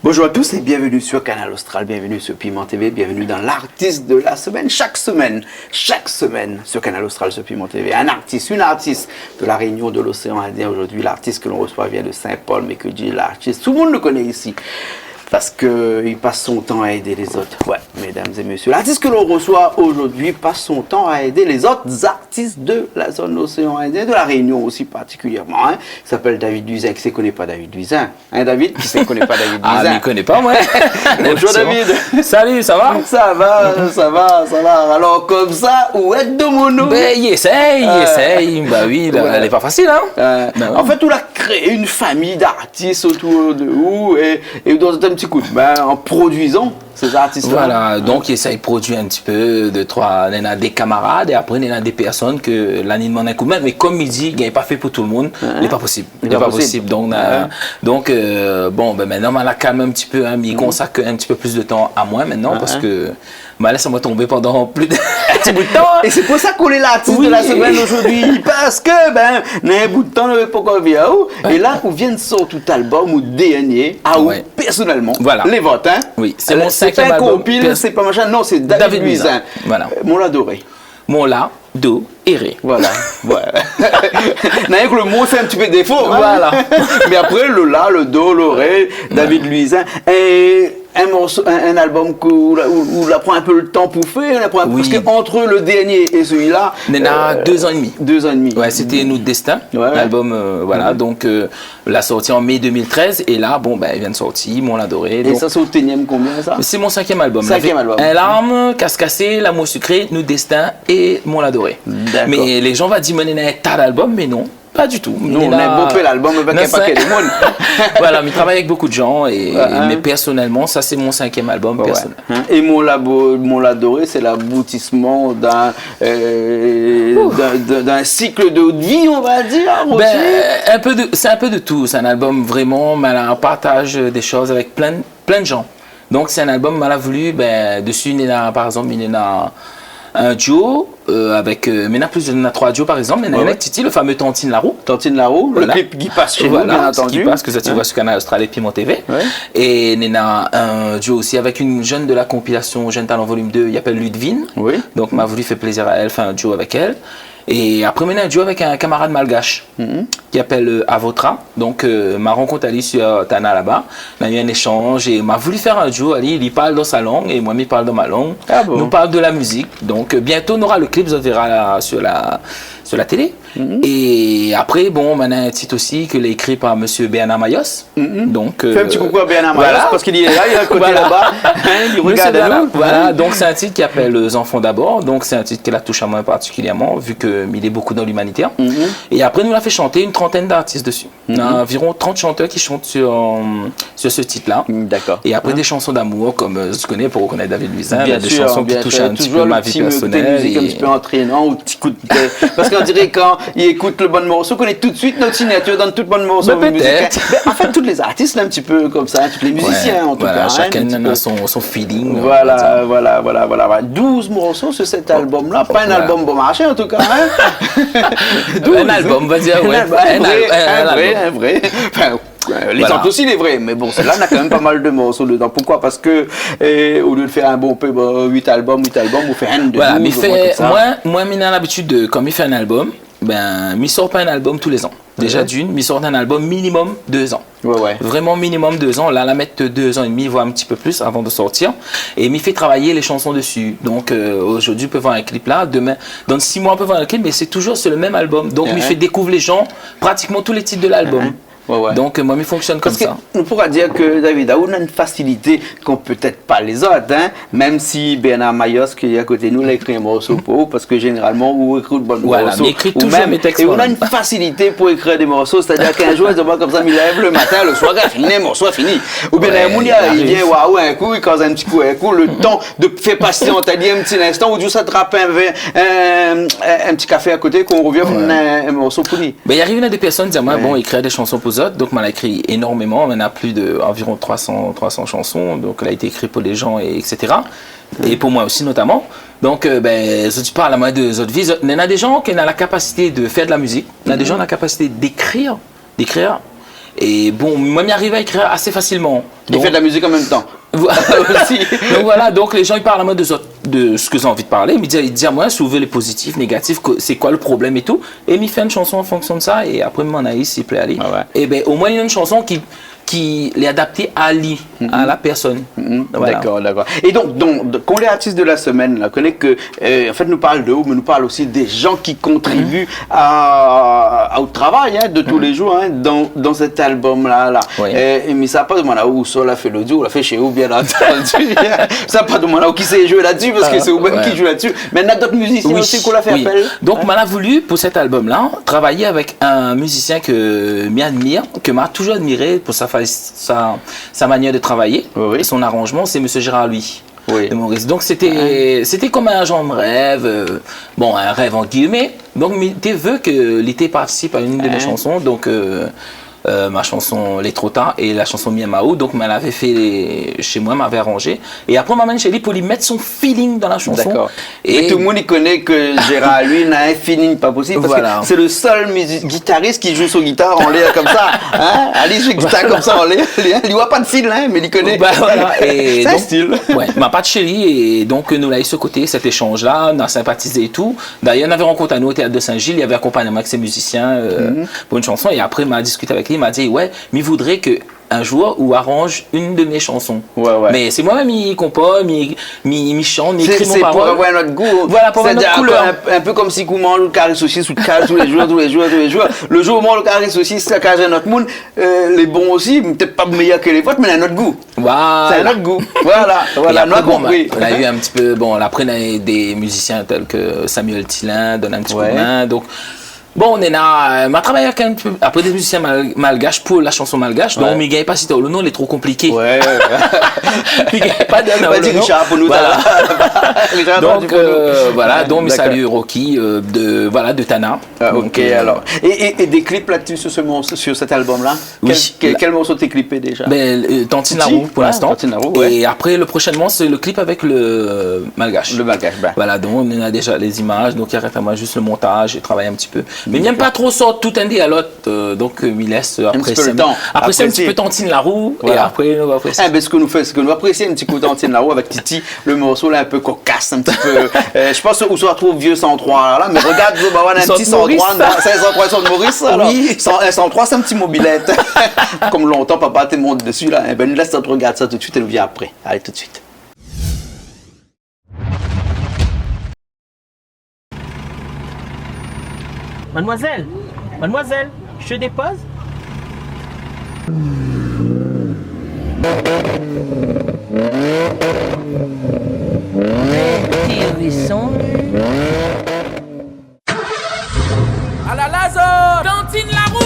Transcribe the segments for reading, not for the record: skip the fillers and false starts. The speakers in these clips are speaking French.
Bonjour à tous et bienvenue sur Canal Austral, bienvenue sur Piment TV, bienvenue dans l'artiste de la semaine. Chaque semaine sur Canal Austral, sur Piment TV, un artiste, une artiste de la Réunion de l'Océan Indien. Aujourd'hui, l'artiste que l'on reçoit vient de Saint-Paul, mais que dit l'artiste, tout le monde le connaît ici. Parce qu'il passe son temps à aider les autres. Ouais, mesdames et messieurs. L'artiste que l'on reçoit aujourd'hui passe son temps à aider les autres artistes de la zone océan Indien, de la Réunion aussi particulièrement. Hein. Il s'appelle David Duisin. Qui ne connaît pas David Duisin? Hein, David? Qui ne connaît pas David Duisin? Ah, mais il ne connaît pas, moi. Bonjour, David. Salut, ça va? Ça va. Alors, comme ça, où est de mon Ben, il essaye. Bah oui, ouais. Elle n'est pas facile, hein? En fait, on a créé une famille d'artistes autour de vous et dans un petit coup de main en produisant ces artistes-là. Voilà, donc il essaye de produire un petit peu, de trois, il y en a des camarades et après il y en a des personnes que l'année demande un coup de main, mais comme il dit, il n'est pas fait pour tout le monde, il n'est pas possible. Il n'est pas possible. Donc, bon, ben maintenant, on la calme un petit peu, hein, mais il consacre un petit peu plus de temps à moi maintenant parce que laisse-moi tomber pendant plus de petit bout de temps. Et c'est pour ça qu'on est l'artiste de la semaine aujourd'hui, parce que, un bout de temps, on ne veut pas qu'on vienne. Et là, on vient de sortir tout album ou dernier, personnellement, les votes, hein. Oui, c'est mon cinquième album. C'est pas un compil, c'est pas machin, non, c'est David Duisin. Voilà. Mon l'adoré. Mon la, do, erré. Voilà. N'a que le mot fait un petit peu défaut. Hein? Voilà. Mais après, le la, le do, le ré, David Duisin. Et un album où on prend un peu le temps pour faire. Parce qu'entre le dernier et celui-là. Il y en a 2 ans et demi. 2 ans et demi. Ouais, c'était Nous de Destin. L'album, voilà. Donc, l'a sorti en mai 2013. Et là, bon, il vient de sortir, Mon l'adoré. Et ça, c'est au ténième combien, ça? C'est mon 5e album. 5e album. Un larme, Casse cassé, L'amour sucré, Nous de Destin et Mon l'adoré. Mais les gens vont dire, il y a un tas d'albums, mais non. Pas du tout. Nous, on a beau fait l'album avec un paquet de monde. Voilà, mais je travaille avec beaucoup de gens, mais personnellement, ça c'est mon 5e album personnel. Et Mon l'adoré, c'est l'aboutissement d'un cycle de vie, on va dire. C'est un peu de tout. C'est un album vraiment, un partage des choses avec plein de gens. Donc c'est un album mal voulu. Dessus, il y a, par exemple, il y a un duo avec il y en a 3 duos par exemple. Il y en a avec Titi, le fameux Tantine Larou. Tantine Larou, le clip qui passe chez nous, bien entendu. Qui passe, que ça tu vois sur Canal Austral et Piment TV. Et il y en a un duo aussi avec une jeune de la compilation Jeune Talent Volume 2, il s'appelle Ludvine. Donc m'a voulu faire plaisir à elle, faire un duo avec elle. Et après, maintenant, un duo avec un camarade malgache qui s'appelle Avotra. Donc, ma rencontre allée sur Tana là-bas. On a eu un échange et m'a voulu faire un duo. Il parle dans sa langue et moi, il parle dans ma langue. Nous parle de la musique. Donc, bientôt, on aura le clip, on verra sur la télé. Et après, bon, on a un titre aussi que l'ai écrit par monsieur Bernard Mayos. Donc, fais un petit coucou à Bernard Mayos parce qu'il est là, il est à côté là-bas. Il regarde nous. Voilà, donc c'est un titre qui s'appelle Les Enfants d'abord. Donc, c'est un titre qui la touche à moi particulièrement, vu qu'il est beaucoup dans l'humanitaire. Et après, nous l'a fait chanter une trentaine d'artistes dessus. On a environ 30 chanteurs qui chantent sur ce titre-là. D'accord. Et après, des chansons d'amour, comme je connais pour reconnaître David Duisin, des sûr, chansons qui touchent un petit peu ma vie personnelle. Un petit peu entraînant ou petit coup de tête. Parce qu'on dirait quand il écoute le bon morceau, qu'on est tout de suite notre signature dans tout le bon morceau. En fait, tous les artistes, là, un petit peu comme ça, tous les musiciens en tout cas. Chacun a son feeling. Voilà. 12 morceaux sur cet album-là. Pas un album bon marché en tout cas. Un album, on va dire, un vrai. Les autres aussi, les vrais, mais bon, celle-là, on a quand même pas mal de morceaux dedans. Pourquoi? Parce que, au lieu de faire un bon peu, 8 albums, on fait un de 12. Voilà, mais moi, j'ai l'habitude de, comme il fait un album, il sort pas un album tous les ans. Déjà d'une, il sort un album minimum 2 ans. Vraiment minimum 2 ans. Là, la mettre 2 ans et demi, voire un petit peu plus avant de sortir. Et il fait travailler les chansons dessus. Donc aujourd'hui, on peut voir un clip là. Demain, dans 6 mois, on peut voir un clip, mais c'est toujours sur le même album. Donc il fait découvrir les gens pratiquement tous les titres de l'album. Donc, moi, il fonctionne comme ça. On pourra dire que David on a une facilité qu'on peut-être pas les autres, hein, même si Bernard Mayos, qui est à côté de nous, l'a écrit un morceau pour vous, parce que généralement, vous écrivez de bonnes morceaux. Mais écrit toujours mes textes. Et on a une facilité pour écrire des morceaux, c'est-à-dire qu'un jour, comme ça, il lève le matin, le soir, il finit, le morceau fini. Ou bien, il vient, waouh, un coup, il cause un petit coup, le temps de faire passer, on t'a dit un petit instant, ou juste attraper un petit café à côté, qu'on revient pour un morceau pour lui. Il arrive là des personnes qui disent, moi, bon, écrire des chansons pour eux autres, donc, on a écrit énormément, on a plus d'environ 300 chansons, donc, elle a été écrite pour les gens, etc. Et pour moi aussi, notamment. Donc, je parle à moi de autres vies. Il y a des gens qui ont la capacité de faire de la musique, il y a des gens qui ont la capacité d'écrire. Et bon, moi, m'y arrive à écrire assez facilement. Il fait de la musique en même temps. Donc voilà, donc les gens ils parlent à moi de ce que j'ai envie de parler, ils disent à moi soulever les positifs, négatifs, c'est quoi le problème et tout, et ils font une chanson en fonction de ça, et après mon Anaïs s'il plaît aller. Et ben au moins il y a une chanson qui est adaptée à la personne. Voilà. D'accord. Et donc quand les artistes de la semaine, là, connaît que, en fait, nous parle de vous, mais nous parle aussi des gens qui contribuent au travail de tous les jours dans cet album-là. Mais ça n'a pas de moi là où Sol a fait l'audio, on l'a fait chez vous, bien entendu. Ça n'a pas de moi là où qui s'est joué là-dessus, parce que c'est vous-même qui joue là-dessus. Mais il y a d'autres musiciens aussi qu'on l'a fait appel. Donc, on a voulu, pour cet album-là, travailler avec un musicien que m'admire, que m'a toujours admiré pour sa manière de travailler, et son arrangement, c'est M. Gérard Louis de Maurice. Donc c'était comme un genre de rêve, un rêve en guillemets. Donc tu veux que l'été participe à une de mes chansons, donc ma chanson Les Trop Tard et la chanson Miamao, donc elle avait fait chez moi, m'avait arrangé, et après m'amène chez lui pour lui mettre son feeling dans la chanson. Et tout le monde il connaît que Gérard lui n'a un feeling pas possible, parce que c'est le seul guitariste qui joue sur guitare en l'air comme ça, allez joue guitare comme ça en l'air, il voit pas de fil mais il connaît. Et c'est un style. Ma pas de chez lui, et donc nous l'avons eu ce côté, cet échange là, on a sympathisé et tout. D'ailleurs on avait rencontré à nous au théâtre de Saint-Gilles, il y avait accompagné avec ses musiciens pour une chanson, et après il m'a discuté avec lui, il m'a dit mais il voudrait que un jour où arrange une de mes chansons. Mais c'est moi-même qui compose, qui chante, qui écrit mon parole. C'est pour avoir notre goût. Voilà, pour avoir notre couleur. Un peu comme si on mange le carré saucisse ou le carré tous les jours. Le jour où on mange le carré saucisse, ça cache notre monde. Les bons aussi, peut-être pas meilleurs que les vôtres, mais on a notre goût. Voilà. C'est notre goût. Voilà. On a eu un petit peu, après on a eu des musiciens tels que Samuel Tillin, donne un petit coup de main. Donc, on m'a travaillé avec après des musiciens malgaches pour la chanson malgache, donc mais il gagne pas si le nom il est trop compliqué. Il gagne pas de nom. Richard pour nous. Donc voilà, donc mes saluts Rocky de Tana. Ok, alors. Et des clips là-dessus sur cet album-là. Quel morceau t'es clippé déjà? Tantine Larou pour l'instant. Et après prochainement c'est le clip avec le malgache. Voilà, donc on a déjà les images, donc il reste à moi juste le montage et travailler un petit peu. Mais il n'aime pas trop sortir tout un dé à l'autre, donc il laisse apprécier. Après c'est un petit peu Tantine Larou, et après on va apprécier. Ce que nous apprécions un petit coup Tantine Larou avec Titi, le morceau là un peu cocasse, un petit peu. Je pense où se retrouve vieux 103 là, mais regarde, on a un petit 103, 503 de Maurice. Oui. 103 c'est un petit mobilette. Comme longtemps papa te monte dessus là, nous laisse regarde ça tout de suite et nous vient après. Allez tout de suite. Mademoiselle, je dépose? Petit hérisson. À la Lazo, Tantine Larou.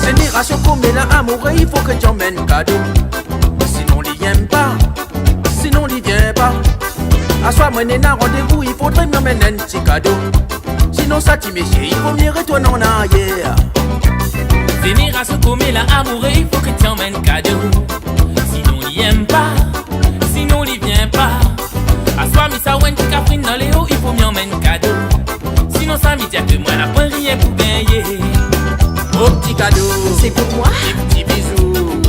Génération comme la amoureux, il faut que tu emmènes cadeau. Sinon, il aime pas. Sinon, il vient pas. À soi, moi, un rendez-vous, il faudrait m'emmener un petit cadeau. Sinon, ça, tu m'échires, il faut me retourner en arrière. Génération comme la amoureux, il faut que tu emmènes cadeau. Sinon, il aime pas. Sinon, il vient pas. À soi, mais ça, ouais, tu caprines dans les hauts, il faut m'emmener cadeau. Sinon, ça, me dit que moi, n'a pas rien pour gagner. Oh petit cadeau, c'est pour moi. Des petits bisous.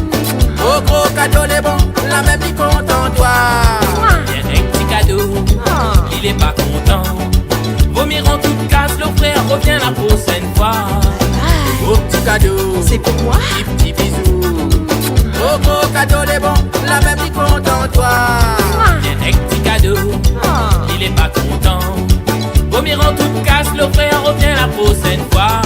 Oh gros cadeau les bons, la même il content toi. Viens un petit cadeau, il est pas content. Vomir en toute casse, le frère revient la prochaine fois. Oh petit cadeau, c'est pour moi. Des petits bisous. Oh, gros cadeau, les bons, la même qui compte en toi. Viens avec petit cadeau, il est pas content. Vomir en toute casse, le frère revient la prochaine fois.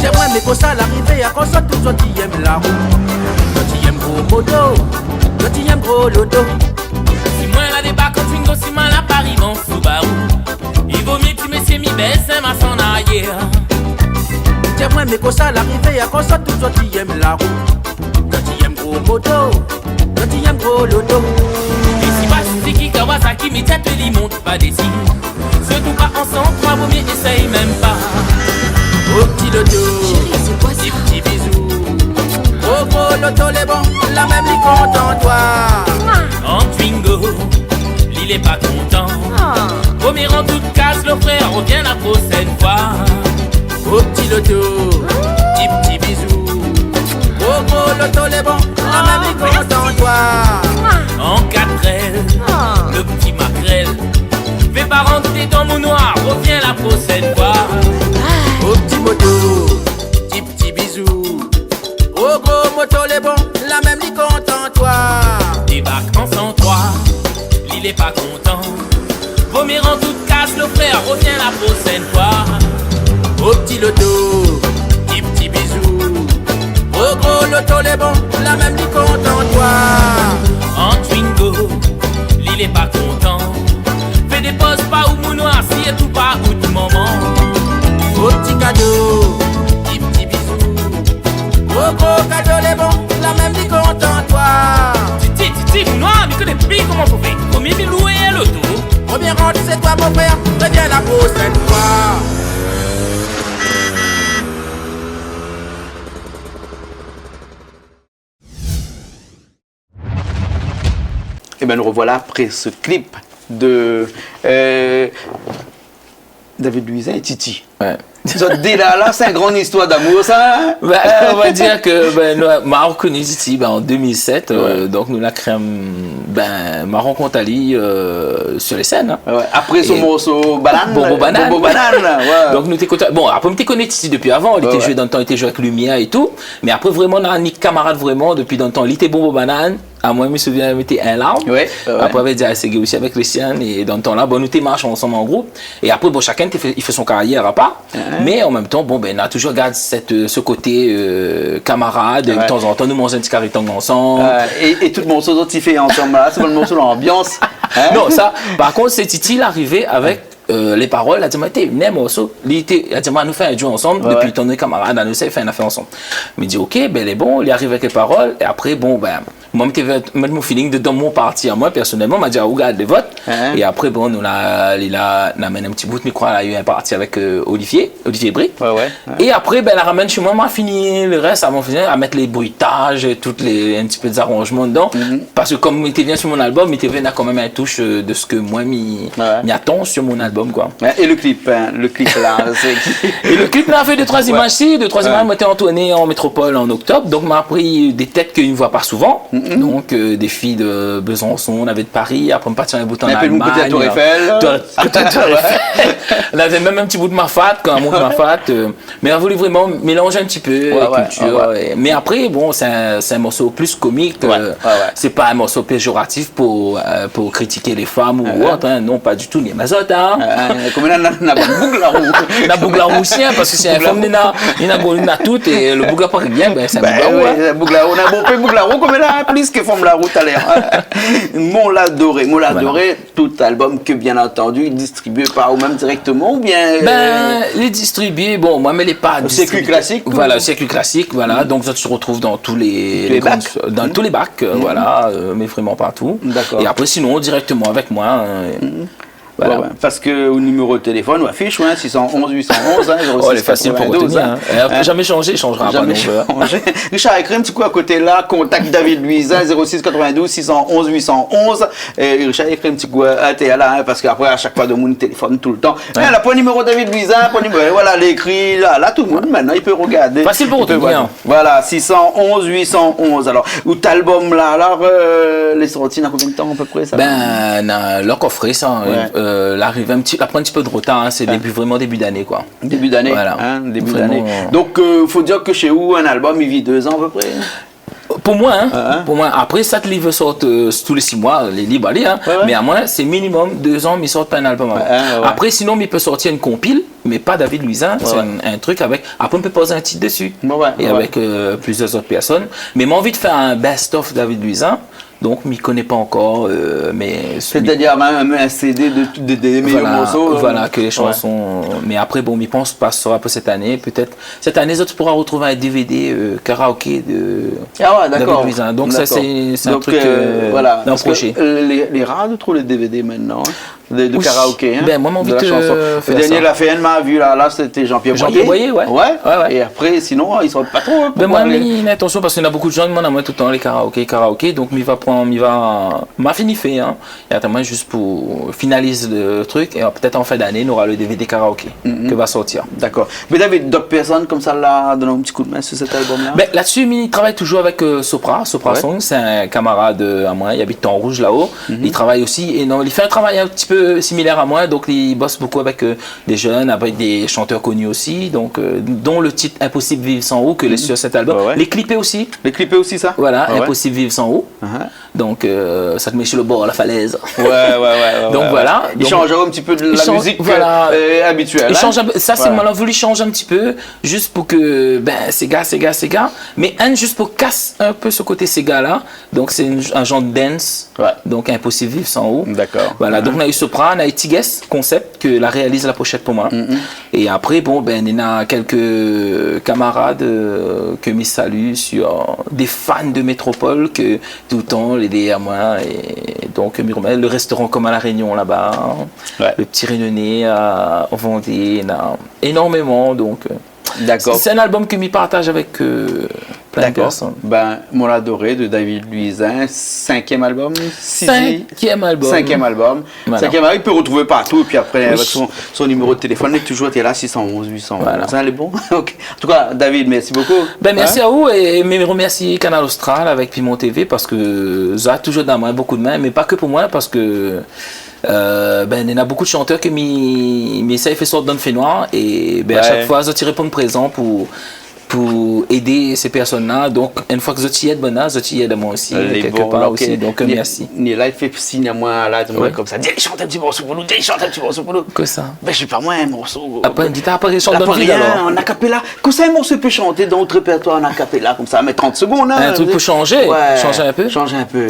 J'aimerais mais qu'au ça l'arrivée à qu'on soit tous autres qui aiment la roue. Toi tu aimes gros moto, toi tu aimes gros loto. Si moi la débat quand Twingo, si mal à Paris, mon Subaru. Il vaut mieux tu messieurs mi baisse, ma son arrière. J'aimerais mais qu'au ça l'arrivée à qu'on soit tous autres qui aiment la roue. Toi tu aimes gros moto, toi tu aimes gros loto. Et si pas Suzuki, Kawasaki, mais t'as te li monte pas des signes. Surtout pas ensemble, trois vaut mieux essaye même pas. Au petit loto, des petits bisous. Au gros loto les bons, la même qui compte en toi. En Twingo, l'île est pas content. Vomir en toute casse, le frère revient la prochaine fois. Au petit loto, des petits bisous. Au gros loto les bons, la même qui compte en toi. En 4L, le petit maquerel. Fais pas rentrer dans mon noir, reviens la prochaine fois. Au petit moto, des petits bisous. Au gros moto les bons, la même qui compte en toi. Débarque en 103, l'île est pas content. Vomir en toute casse, le frère revient la prochaine fois. Au petit loto, des petits bisous. Au gros loto les bons, la même qui compte en toi. En Twingo, l'île est pas content. Fais des pauses pas ou mon noir, si et tout pas ou tout moment. Au petit cadeau, des petits bisous. Au gros cadeau les bons, la même qui compte en toi. Titi, mon noir, mais que des filles comment faut faire. Combien de louer l'auto? Premier rentre, c'est toi mon frère, reviens la prochaine fois. Et bien nous revoilà après ce clip de David Luiz et Titi. Ouais. Dès là, c'est une grande histoire d'amour, ça. Ben, on va dire que nous m'a reconnu Titi en 2007, donc nous la crème, m'a rencontré Ali sur les scènes. Hein. Ouais. Après son morceau Banane. Bobo Banane. Bobo Banane. Ouais. Donc nous t'écoutons. Bon, après on connaît Titi depuis avant, il était joué dans le temps, il était joué avec Lumière et tout, mais après vraiment on a un camarade vraiment depuis dans le temps, il était Bobo Banane. À moi, je me souviens, il était un larme. Ouais, après, on avait dit à Segui aussi avec Christian. Et dans le temps là, bon, nous t'es marchés ensemble en groupe. Et après, bon, chacun il fait son carrière à part. Mais en même temps, bon, on a toujours gardé ce côté camarade. De temps en temps, nous mangeons un petit carton ensemble. Et tout le morceau dont il fait ensemble là, c'est pas le morceau d'ambiance. Hein? Non, ça, par contre, c'est Titi, il est arrivé avec. Les paroles, il a dit, mais t'es un morceau. Il a dit, nous fait un duo ensemble depuis ton camarade, nous fait une affaire ensemble. Il me dit, ok, il est bon, il arrive avec les paroles. Et après, bon, moi, je mettre mon feeling de dans mon parti à moi, personnellement, m'a dit, regarde les votes. Et après, bon, il a amené un petit bout de micro, il a eu un parti avec Olivier Brie. Et après, il la ramène chez moi, m'a fini le reste, à mettre les bruitages, un petit peu des arrangements dedans. Parce que comme il était bien sur mon album, il était venu quand même un touche de ce que moi, m'y attend sur mon album. Quoi. Et le clip là, et le clip là a fait 2-3 images ici, 2-3 images m'ont été entournées en métropole en octobre, donc m'a pris des têtes qu'il ne voit pas souvent, donc des filles de Besançon, on avait de Paris, après on partit un bout en Allemagne. Un peu de Tour Eiffel. On avait même un petit bout de Mafat, quand on monte Mafat, mais on voulait vraiment mélanger un petit peu la culture. Mais après, bon, c'est un morceau plus comique, c'est pas un morceau péjoratif pour critiquer les femmes ou autre, hein. Non, pas du tout, ni mazotte, hein. Comme la bouglarou aussi, parce que c'est un femme, il a tout, et le bougla paraît bien, c'est un bouglarou. On a bon peu bouglarou, comme là, plus que femme la route à l'air. Mon l'adoré, tout album que bien entendu, distribué par ou même directement, ou bien. Les distribués, bon, moi, mais les pas. Le circuit classique. Voilà, le circuit classique, voilà, donc ça se retrouve dans tous les bacs. Dans tous les bacs, voilà, mais vraiment partout. D'accord. Et après, sinon, directement avec moi. Voilà. Ouais. Parce que au numéro de téléphone, on affiche 611 811 06 Oh, elle est facile pour 92, retenir. Jamais changé, il changera Jamais pas. changé. Richard, écris un petit coup à côté là, contact David Luisin 06 92 611 811. Et Richard, écris un petit coup à t'es là, parce qu'après, à chaque fois, de mon téléphone tout le temps. Ouais. Là, pour numéro David Luisin, pour numéro, voilà, l'écrit là, tout le monde maintenant, il peut regarder. Facile pour Il peut retenir. voir. Voilà, 611 811. Alors, ou cet album là, alors, les sorties dans combien de temps à peu près ça? Leur coffret, ça, l'arrivée après un petit peu de retard, hein, c'est vraiment début d'année, quoi. Début d'année, Voilà. hein, début Vraiment. d'année. Donc, faut dire que chez vous, un album, il vit 2 ans à peu près. Pour moi, pour moi, après, 7 livres sortent tous les 6 mois, les livres, allez, hein, Ouais. mais à moi, c'est minimum 2 ans, mais ils sortent pas un album. Avant. Ouais. Après, sinon, il peut sortir une compile, mais pas David Luisin, c'est un truc avec. Après, on peut poser un titre dessus, et avec plusieurs autres personnes. Mais j'ai envie de faire un best-of David Luisin. Donc, je ne m'y connais pas encore, mais... C'est-à-dire même un CD des meilleurs morceaux. Voilà, que les chansons... Mais après, bon, je pense pas sera pas cette année. Peut-être cette année, tu pourras retrouver un DVD karaoké de David Luisin. Donc, ça, c'est un truc voilà, d'un projet. Les rares de trouver les DVD maintenant, de Oui. karaoké. Hein, Ben, moi, j'ai envie de Le faire dernier, ça. la FN m'a vu là, c'était Jean-Pierre Boyer. Jean-Pierre Boyer, ouais. Et après, sinon, ils sortent pas trop. Ben moi, mais attention, parce qu'il y en a beaucoup de gens qui demandent à moi tout le temps les karaoké. Donc, m'a fini fait, hein. Et attends, moi, juste pour finaliser le truc, et peut-être en fin d'année, on aura le DVD karaoké que va sortir. D'accord. Mais David, d'autres personnes comme ça, là, donnent un petit coup de main sur cet album-là? Ben, là-dessus, il travaille toujours avec Sopra Song, c'est un camarade à moi, il habite Temps-Rouge là-haut. Il travaille aussi, et non, il fait un travail un petit peu similaire à moi, donc il bosse beaucoup avec des jeunes, avec des chanteurs connus aussi, donc, dont le titre Impossible Vivre Sans Eau, que les sur cet album. Les clippés aussi. Les clippés aussi, ça? Voilà, Impossible Vivre Sans Eau. Donc, ça te met sur le bord de la falaise. Donc voilà. Il change un petit peu de la musique habituelle. Il change ça, c'est malin voulu changer un petit peu, juste pour que, ces gars. Mais juste pour casser un peu ce côté ces gars-là. Donc, c'est un genre de dance. Donc, Impossible Vivre Sans Eau. D'accord. Voilà. Donc, on a eu Sopra, on a eu Tigues, concept, que la réalise la pochette pour moi. Et après, bon, il y a quelques camarades que me saluent sur des fans de Métropole que tout le temps, l'aider à moi. Et donc, le restaurant comme à La Réunion là-bas, le petit Réunionnais à Vendée, énormément. Donc, d'accord. C'est un album que je partage avec plein de personnes. Mon adoré de David Luisin, 5e album. 5e album. 5e album. Voilà. 5e album, il peut retrouver partout. Et puis après, avec son numéro de téléphone, il est toujours été là, 611 811. Voilà. Ça, elle est bon. Okay. En tout cas, David, merci beaucoup. Merci à vous et je remercie Canal Austral avec Piment TV parce que ça a toujours dans moi beaucoup de mains, mais pas que pour moi parce que il y a beaucoup de chanteurs qui ça fait sorte d'un fait noir et à chaque fois je tire pour présent pour aider ces personnes-là. Donc, une fois que je t'y aide, je t'y aide à moi aussi, quelque part aussi. Donc, merci. Là, il fait signe à moi, là, comme ça. Dis, chante un petit morceau pour nous, chante un petit morceau pour nous. Que ça? Je sais pas, moi, un morceau. Après, après, chante dans le rien, en acapella. Comme ça, un morceau peut chanter dans notre répertoire en acapella, comme ça, mais 30 secondes. Un truc pour changer, changer un peu. Changer un peu,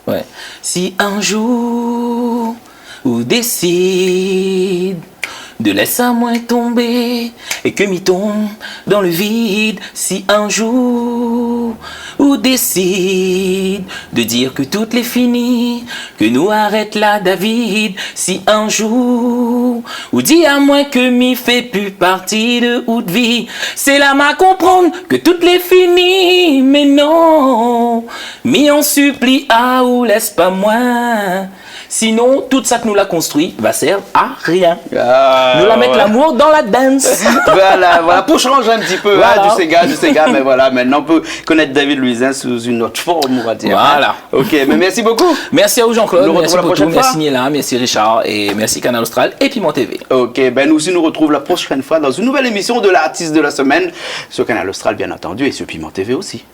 ouais. Si un jour, vous décide de laisser à moi tomber et que m'y tombe dans le vide, si un jour ou décide de dire que tout est fini, que nous arrête là David, si un jour ou dit à moi que m'y fait plus partie de haute vie, c'est là m'a comprendre que tout est fini, mais non, m'y en supplie à ou laisse pas moi. Sinon, tout ça que nous l'a construit va servir à rien. Nous la mettre l'amour dans la dance. voilà, pour changer un petit peu du Sega, mais voilà, maintenant on peut connaître David Luisin sous une autre forme, on va dire. Voilà. Ok, mais merci beaucoup. Merci à vous Jean-Claude, merci pour tout, fois. merci Niela, merci Richard et merci Canal Austral et Piment TV. Ok, nous aussi nous retrouvons la prochaine fois dans une nouvelle émission de l'artiste de la semaine sur Canal Austral bien entendu et sur Piment TV aussi.